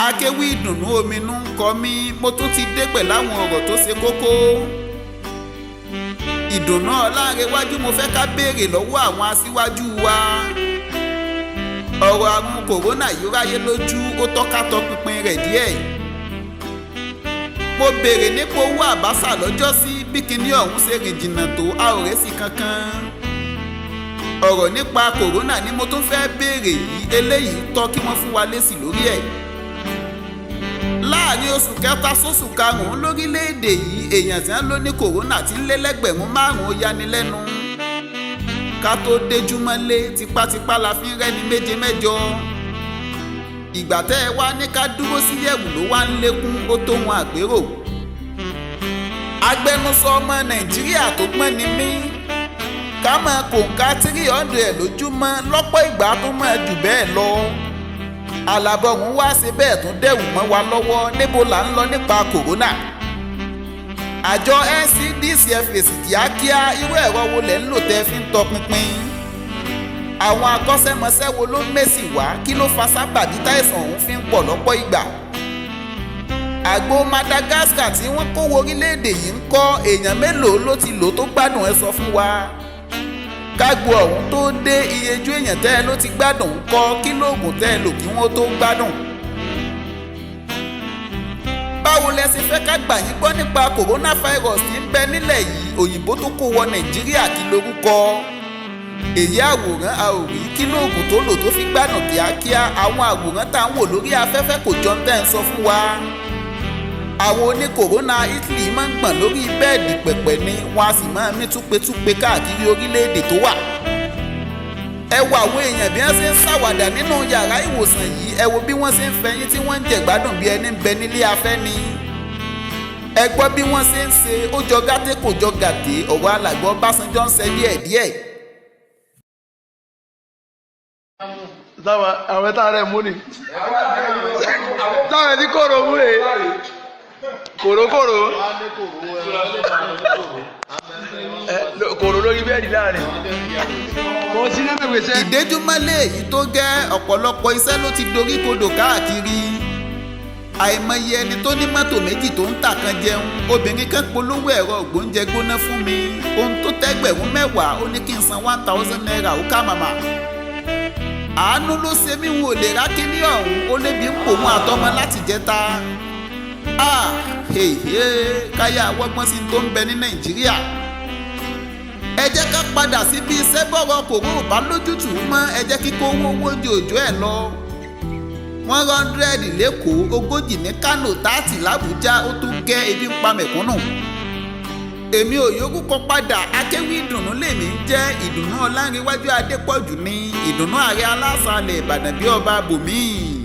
akéwì ìdùnnú ominú ń kọ mí, mo tún ti dé pẹ̀lú àwọn ọ̀rọ̀ tó ṣe kókó. Ìdùnnú Ọlánrewájú, mo fẹ́ ká béèrè lọ́wọ́ àwọn aṣíwájú wa. Ọ̀rọ̀ àrùn kòrónà yìí ráyé lójú, ó tọ́ka tọpinpin rẹ̀ díẹ̀. Mo béèrè nípa owó àbáṣà lọ́jọ́sí, bí kinní ọ̀hún ṣe rìn jìnnà tó, a ò rẹ́sì kankan. Ọ̀rọ̀ nípa kòrónà ni mo tún fẹ́ béèrè yìí, eléyìí tọ́ kí wọ́n fún wa lésì lórí ẹ̀. Láàárín oṣù kẹta sóṣù karùn-ún lórílẹ̀‐èdè yìí, èèyàn tí wọ́n lò ní kòrónà ti ń lé lẹ́gbẹ̀rún 5 ó yanilẹ́nu. Ká tó déjúmọ́lé, tipátipá la fi ń rẹ́ni méje mẹ́jọ. Ìgbà tẹ́ ẹ wá ní ká dúró sí yẹ̀wù ló wá ń lékún, ó tó wọn àpérò. Agbẹnusọ ọmọ Nàìjíríà tó gbọ́n ni mí. Ká máa kòǹkà 300 lójúmọ́, lọ́pọ̀ ìgbà tó máa jù bẹ́ẹ̀ lọ. Àlàbọ̀rún wá ṣe bẹ́ẹ̀ tún dẹ̀wù mọ́ wa lọ́wọ́, níbo là ń lọ nípa kòrónà. Àjọ NCDC fèsì kíákíá, irú ẹ̀rọ wo lẹ̀ ń lò tẹ́ fi ń tọpinpin. Àwọn akọ́ṣẹ́mọṣẹ́ wo ló mèsì wá, kí ló fa sábàbí táìsàn ọ̀hún fi ń pọ̀ lọ́pọ̀ ìgbà. Àgbo Madagascar tí wọ́n kó wo orílẹ̀-èdè yìí ń kọ́, èèyàn mélòó ló ti lò tó gbádùn, ẹ sọ fún wa. Kágbo ọ̀hún tó dé, iyejú èèyàn tẹ́ ẹ ló ti gbádùn ń kọ́, kí lóògùn tẹ́ ẹ lò kí wọ́n tó gbádùn. Báwo lẹ ṣe fẹ́ ká gbà yín gbọ́ nípa coronavirus tí ń bẹ nílẹ̀ yìí, òyìnbó tó kó wọ Nàìjíríà, kí lorúkọ? Èyí àwòrán a ò rí, kí lóògùn tó lò tó fi gbádùn kíákíá. Àwọn àwòrán tá à ń wò lórí afẹ́fẹ́ kò jọ tẹ́ ń sọ fún wa. Àwọn oníkòrónà Italy máa ń gbọ̀n lórí bẹ́ẹ̀dì pẹ̀pẹ̀ ni, wọ́n á sì máa mí túpetúpe káàkiri orílẹ̀-èdè tó wà. Ẹ wo àwọn èèyàn bí wọ́n ṣe ń ṣàwàdà nínú yàrá ìwòsàn yìí, ẹ wo bí wọ́n ṣe ń fẹyín tí wọ́n ń jẹ̀gbádùn bí ẹni ń bẹ nílé afẹ́ ni. Ẹ gbọ́ bí wọ́n ṣe ń ṣe, ó jọ gàté kò jọ gàté, ọ̀rọ̀ alàgbà Ọbásanjọ́ ń ṣe díẹ̀díẹ̀. Àwọn ẹ̀ta rẹ̀ mú ni. Táwọn ẹni kòrò mú rè. Kòrókòrò. Kòrò lórí bẹ́ẹ̀dì láàrin. Kò sí lẹ́mẹ̀ gbèsè. Ìdéjúmọ́lé èyí tó gẹ́, ọ̀pọ̀lọpọ̀ iṣẹ́ ló ti dorí kodò káàkiri. Àìmọye ẹni tó ní mọ́tò méjì tó ń tà kan jẹun. Obìnrin kan polówó ẹ̀rọ ògbóúnjẹ gbóná fún mi. Ohun tó tẹ́gbẹ̀rún 10, ó ní kí n san 1000 naira, ó ká màmá. Àánú ló ṣe mí, wò lè rá kíní ọ̀hún, ó lébi ń pòun àtọmọ láti jẹta. Káyà wọ́gbọ́n sí tó ń bẹ ní Nàìjíríà. Ẹ jẹ́ ká padà sí bí iṣẹ́ bọ̀rọ̀ kòró ò bá lójútùú mọ́, ẹ jẹ́ kíkó owó oúnjẹ òjò ẹ̀ lọ. 100 lẹ́kọ̀ọ́, 40 ní Kánò, 30 l'Àbújá, ó tún gẹ́ ebi ń pa mẹ̀kúnnù. Èmi ò yórúkọ padà, akéwì ìdùnnú lèmi ń jẹ́. Ìdùnnú Ọlánrewájú Adépọ̀jù ní ìdùnnú ààrẹ aláṣàlẹ̀ Ìbàdàn bí ọba bòmíì.